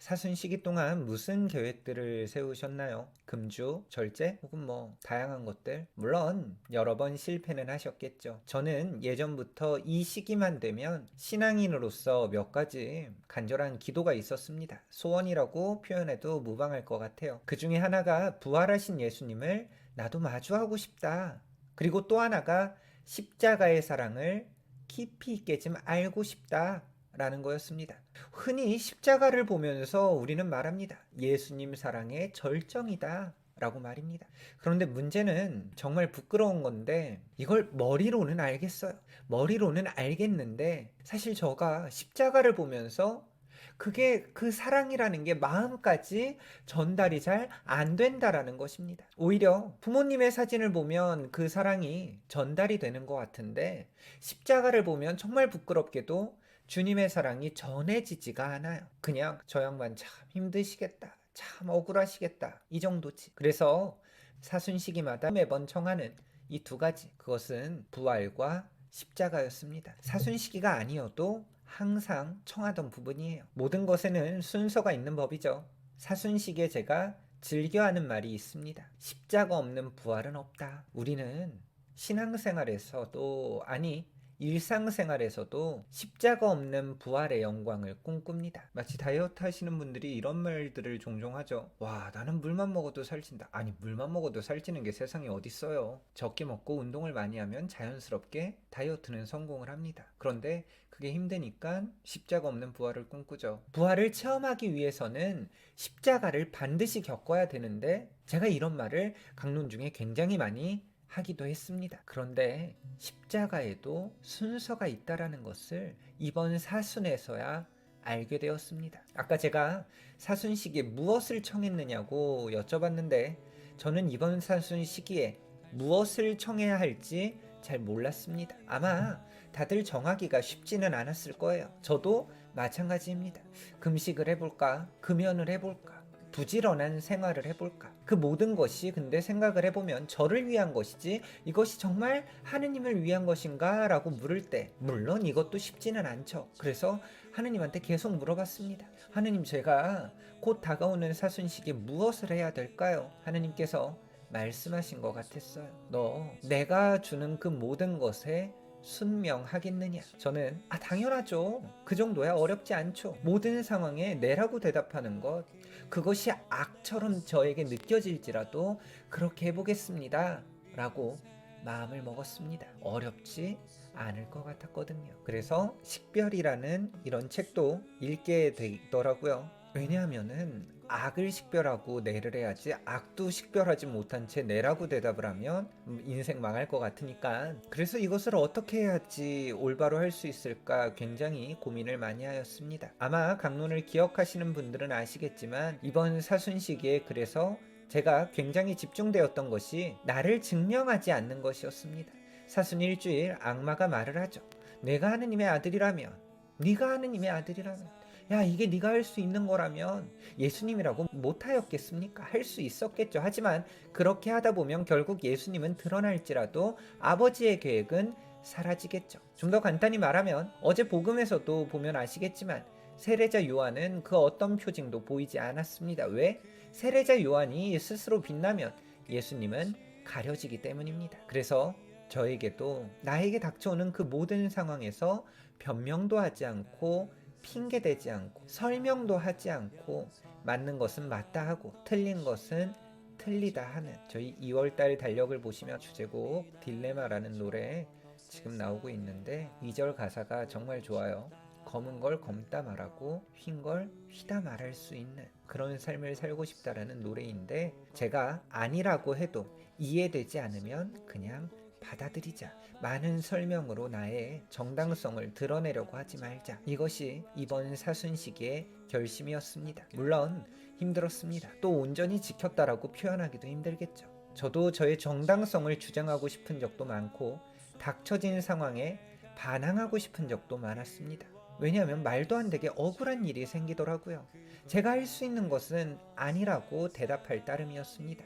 사순 시기 동안 무슨 계획들을 세우셨나요? 금주, 절제, 혹은 다양한 것들. 물론 여러 번 실패는 하셨겠죠. 저는 예전부터 이 시기만 되면 신앙인으로서 몇 가지 간절한 기도가 있었습니다. 소원이라고 표현해도 무방할 것 같아요. 그 중에 하나가 부활하신 예수님을 나도 마주하고 싶다. 그리고 또 하나가 십자가의 사랑을 깊이 있게 좀 알고 싶다. 라는 거였습니다. 흔히 십자가를 보면서 우리는 말합니다. 예수님 사랑의 절정이다. 라고 말입니다. 그런데 문제는 정말 부끄러운 건데 이걸 머리로는 알겠어요. 머리로는 알겠는데 사실 저가 십자가를 보면서 그게 그 사랑이라는 게 마음까지 전달이 잘 안 된다라는 것입니다. 오히려 부모님의 사진을 보면 그 사랑이 전달이 되는 것 같은데 십자가를 보면 정말 부끄럽게도 주님의 사랑이 전해지지가 않아요. 그냥 저 양반 참 힘드시겠다. 참 억울하시겠다. 이 정도지. 그래서 사순시기마다 매번 청하는 이 두 가지. 그것은 부활과 십자가였습니다. 사순시기가 아니어도 항상 청하던 부분이에요. 모든 것에는 순서가 있는 법이죠. 사순시기에 제가 즐겨하는 말이 있습니다. 십자가 없는 부활은 없다. 우리는 신앙생활에서도 아니 일상생활에서도 십자가 없는 부활의 영광을 꿈꿉니다. 마치 다이어트 하시는 분들이 이런 말들을 종종 하죠. 와, 나는 물만 먹어도 살찐다. 아니, 물만 먹어도 살찌는 게 세상에 어딨어요. 적게 먹고 운동을 많이 하면 자연스럽게 다이어트는 성공을 합니다. 그런데 그게 힘드니까 십자가 없는 부활을 꿈꾸죠. 부활을 체험하기 위해서는 십자가를 반드시 겪어야 되는데 제가 이런 말을 강론 중에 굉장히 많이 하기도 했습니다. 그런데 십자가에도 순서가 있다라는 것을 이번 사순에서야 알게 되었습니다. 아까 제가 사순 시기에 무엇을 청했느냐고 여쭤봤는데 저는 이번 사순 시기에 무엇을 청해야 할지 잘 몰랐습니다. 아마 다들 정하기가 쉽지는 않았을 거예요. 저도 마찬가지입니다. 금식을 해볼까? 금연을 해볼까? 부지런한 생활을 해볼까? 그 모든 것이 근데 생각을 해보면 저를 위한 것이지 이것이 정말 하느님을 위한 것인가? 라고 물을 때 물론 이것도 쉽지는 않죠. 그래서 하느님한테 계속 물어봤습니다. 하느님, 제가 곧 다가오는 사순식에 무엇을 해야 될까요? 하느님께서 말씀하신 것 같았어요. 너 내가 주는 그 모든 것에 순명하겠느냐? 저는 당연하죠. 그 정도야 어렵지 않죠. 모든 상황에 네라고 대답하는 것, 그것이 악처럼 저에게 느껴질지라도 그렇게 해보겠습니다. 라고 마음을 먹었습니다. 어렵지 않을 것 같았거든요. 그래서 식별이라는 이런 책도 읽게 되더라고요. 왜냐하면은 악을 식별하고 내를 해야지 악도 식별하지 못한 채 내라고 대답을 하면 인생 망할 것 같으니까, 그래서 이것을 어떻게 해야지 올바로 할 수 있을까 굉장히 고민을 많이 하였습니다. 아마 강론을 기억하시는 분들은 아시겠지만 이번 사순시기에 그래서 제가 굉장히 집중되었던 것이 나를 증명하지 않는 것이었습니다. 사순 일주일 악마가 말을 하죠. 내가 하느님의 아들이라면, 네가 하느님의 아들이라면, 야, 이게 네가 할 수 있는 거라면 예수님이라고 못하였겠습니까? 할 수 있었겠죠. 하지만 그렇게 하다 보면 결국 예수님은 드러날지라도 아버지의 계획은 사라지겠죠. 좀 더 간단히 말하면 어제 복음에서도 보면 아시겠지만 세례자 요한은 그 어떤 표징도 보이지 않았습니다. 왜? 세례자 요한이 스스로 빛나면 예수님은 가려지기 때문입니다. 그래서 저에게도 나에게 닥쳐오는 그 모든 상황에서 변명도 하지 않고 핑계대지 않고 설명도 하지 않고 맞는 것은 맞다 하고 틀린 것은 틀리다 하는 저희 2월달 달력을 보시면 주제곡 딜레마라는 노래 지금 나오고 있는데 2절 가사가 정말 좋아요. 검은 걸 검다 말하고 휜 걸 휘다 말할 수 있는 그런 삶을 살고 싶다라는 노래인데, 제가 아니라고 해도 이해되지 않으면 그냥 받아들이자. 많은 설명으로 나의 정당성을 드러내려고 하지 말자. 이것이 이번 사순시기의 결심이었습니다. 물론 힘들었습니다. 또 온전히 지켰다라고 표현하기도 힘들겠죠. 저도 저의 정당성을 주장하고 싶은 적도 많고 닥쳐진 상황에 반항하고 싶은 적도 많았습니다. 왜냐하면 말도 안 되게 억울한 일이 생기더라고요. 제가 할 수 있는 것은 아니라고 대답할 따름이었습니다.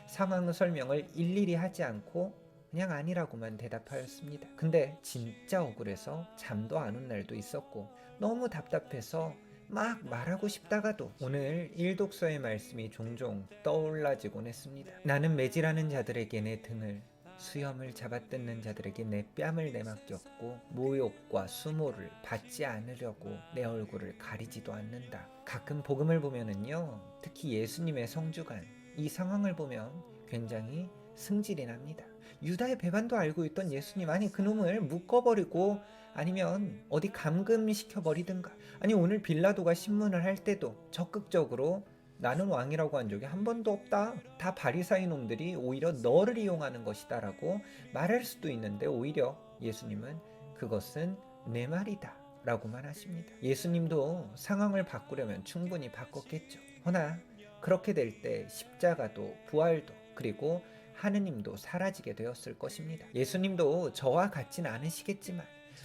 상황 설명을 일일이 하지 않고 그냥 아니라고만 대답하였습니다. 근데 진짜 억울해서 잠도 안 온 날도 있었고 너무 답답해서 막 말하고 싶다가도 오늘 일독서의 말씀이 종종 떠올라지곤 했습니다. 나는 매질하는 자들에게 내 등을, 수염을 잡아뜯는 자들에게 내 뺨을 내맡겼고 모욕과 수모를 받지 않으려고 내 얼굴을 가리지도 않는다. 가끔 복음을 보면은요, 특히 예수님의 성주간 이 상황을 보면 굉장히 승질이 납니다. 유다의 배반도 알고 있던 예수님, 아니 그놈을 묶어버리고 아니면 어디 감금시켜버리든가. 아니 오늘 빌라도가 신문을 할 때도 적극적으로 나는 왕이라고 한 적이 한 번도 없다. 다 바리사이 놈들이 오히려 너를 이용하는 것이다 라고 말할 수도 있는데, 오히려 예수님은 그것은 내 말이다 라고만 하십니다. 예수님도 상황을 바꾸려면 충분히 바꿨겠죠. 허나 그렇게 될 때 십자가도 부활도 그리고 하느님도 사라지게 되었을 것입니다. 예수님도 저와 같진 않으시겠지만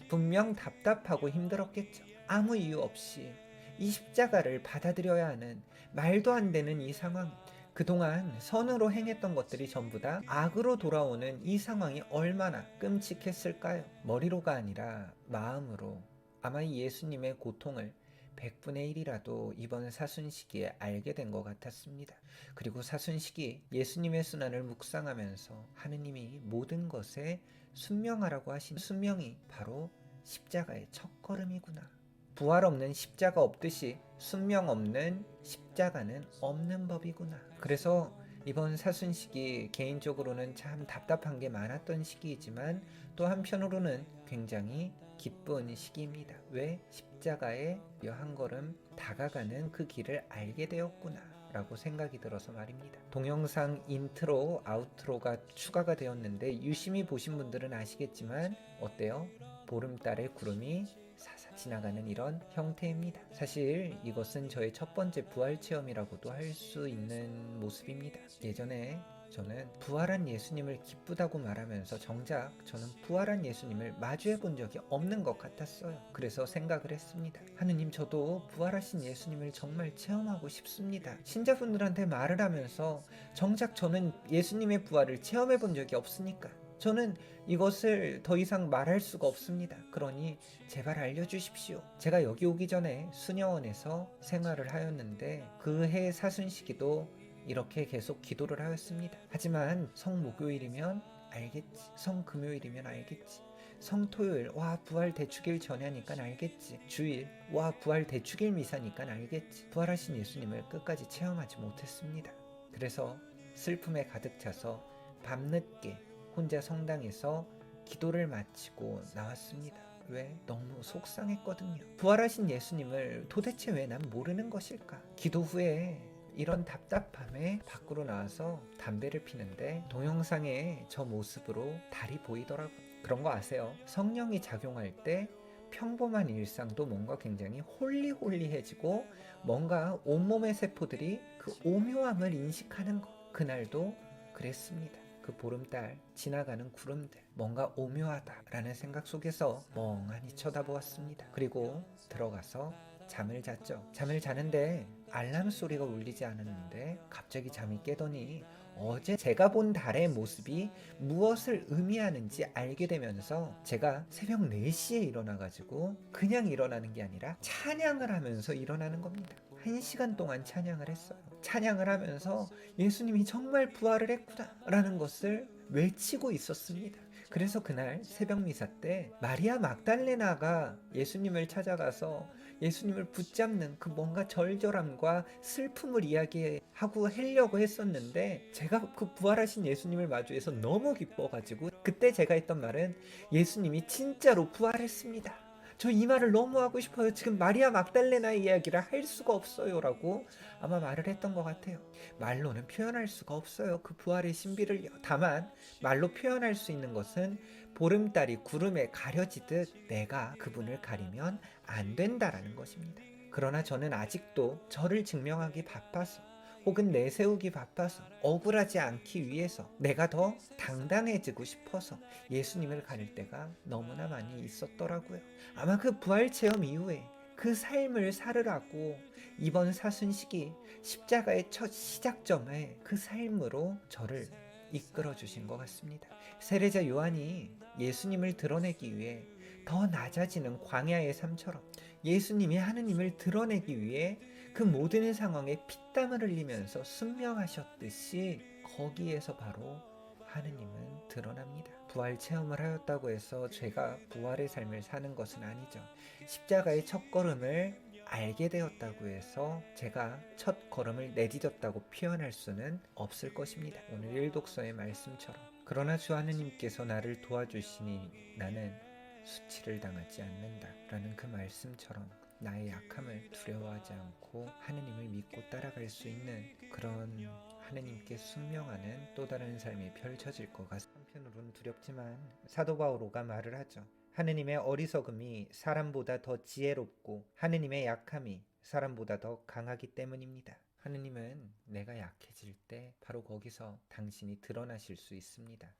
분명 답답하고 힘들었겠죠. 아무 이유 없이 이 십자가를 받아들여야 하는 말도 안 되는 이 상황, 그동안 선으로 행했던 것들이 전부 다 악으로 돌아오는 이 상황이 얼마나 끔찍했을까요? 머리로가 아니라 마음으로 아마 이 예수님의 고통을 100분의 1이라도 이번 사순시기에 알게 된 것 같았습니다. 그리고 사순시기 예수님의 순환을 묵상하면서 하느님이 모든 것에 순명하라고 하신 순명이 바로 십자가의 첫걸음이구나. 부활 없는 십자가 없듯이 순명 없는 십자가는 없는 법이구나. 그래서 이번 사순시기 개인적으로는 참 답답한 게 많았던 시기이지만 또 한편으로는 굉장히 기쁜 시기입니다. 왜? 십자가에 한 걸음 다가가는 그 길을 알게 되었구나 라고 생각이 들어서 말입니다. 동영상 인트로, 아우트로가 추가가 되었는데 유심히 보신 분들은 아시겠지만 어때요? 보름달의 구름이 사사 지나가는 이런 형태입니다. 사실 이것은 저의 첫 번째 부활 체험이라고도 할 수 있는 모습입니다. 예전에 저는 부활한 예수님을 기쁘다고 말하면서 정작 저는 부활한 예수님을 마주해 본 적이 없는 것 같았어요. 그래서 생각을 했습니다. 하느님, 저도 부활하신 예수님을 정말 체험하고 싶습니다. 신자분들한테 말을 하면서 정작 저는 예수님의 부활을 체험해 본 적이 없으니까 저는 이것을 더 이상 말할 수가 없습니다. 그러니 제발 알려주십시오. 제가 여기 오기 전에 수녀원에서 생활을 하였는데 그 해 사순시기도 이렇게 계속 기도를 하였습니다. 하지만 성목요일이면 알겠지, 성금요일이면 알겠지, 성토요일 와 부활 대축일 전에 하니까 알겠지, 주일 와 부활 대축일 미사니까 알겠지. 부활하신 예수님을 끝까지 체험하지 못했습니다. 그래서 슬픔에 가득 차서 밤늦게 혼자 성당에서 기도를 마치고 나왔습니다. 왜? 너무 속상했거든요. 부활하신 예수님을 도대체 왜 난 모르는 것일까? 기도 후에 이런 답답함에 밖으로 나와서 담배를 피는데 동영상에 저 모습으로 달이 보이더라고요. 그런 거 아세요? 성령이 작용할 때 평범한 일상도 뭔가 굉장히 홀리홀리해지고 뭔가 온몸의 세포들이 그 오묘함을 인식하는 거. 그날도 그랬습니다. 그 보름달, 지나가는 구름들, 뭔가 오묘하다라는 생각 속에서 멍하니 쳐다보았습니다. 그리고 들어가서 잠을 잤죠. 잠을 자는데 알람 소리가 울리지 않았는데 갑자기 잠이 깨더니 어제 제가 본 달의 모습이 무엇을 의미하는지 알게 되면서 제가 새벽 4시에 일어나가지고 그냥 일어나는 게 아니라 찬양을 하면서 일어나는 겁니다. 1시간 동안 찬양을 했어요. 찬양을 하면서 예수님이 정말 부활을 했구나 라는 것을 외치고 있었습니다. 그래서 그날 새벽 미사 때 마리아 막달레나가 예수님을 찾아가서 예수님을 붙잡는 그 뭔가 절절함과 슬픔을 이야기하고 하려고 했었는데 제가 그 부활하신 예수님을 마주해서 너무 기뻐가지고 그때 제가 했던 말은 예수님이 진짜로 부활했습니다. 저 이 말을 너무 하고 싶어요. 지금 마리아 막달레나의 이야기를 할 수가 없어요 라고 아마 말을 했던 것 같아요. 말로는 표현할 수가 없어요. 그 부활의 신비를요. 다만 말로 표현할 수 있는 것은 보름달이 구름에 가려지듯 내가 그분을 가리면 안 된다라는 것입니다. 그러나 저는 아직도 저를 증명하기 바빠서 혹은 내세우기 바빠서 억울하지 않기 위해서 내가 더 당당해지고 싶어서 예수님을 가릴 때가 너무나 많이 있었더라고요. 아마 그 부활 체험 이후에 그 삶을 살으라고 이번 사순시기 십자가의 첫 시작점에 그 삶으로 저를 이끌어 주신 것 같습니다. 세례자 요한이 예수님을 드러내기 위해 더 낮아지는 광야의 삶처럼 예수님이 하느님을 드러내기 위해 그 모든 상황에 피땀을 흘리면서 순명하셨듯이 거기에서 바로 하느님은 드러납니다. 부활 체험을 하였다고 해서 제가 부활의 삶을 사는 것은 아니죠. 십자가의 첫 걸음을 알게 되었다고 해서 제가 첫 걸음을 내딛었다고 표현할 수는 없을 것입니다. 오늘 일독서의 말씀처럼. 그러나 주 하느님께서 나를 도와주시니 나는 수치를 당하지 않는다 라는 그 말씀처럼 나의 약함을 두려워하지 않고 하느님을 믿고 따라갈 수 있는 그런 하느님께 순명하는 또 다른 삶이 펼쳐질 것 같습니다. 한편으로는 두렵지만 사도 바오로가 말을 하죠. 하느님의 어리석음이 사람보다 더 지혜롭고 하느님의 약함이 사람보다 더 강하기 때문입니다. 하느님은 내가 약해질 때 바로 거기서 당신이 드러나실 수 있습니다.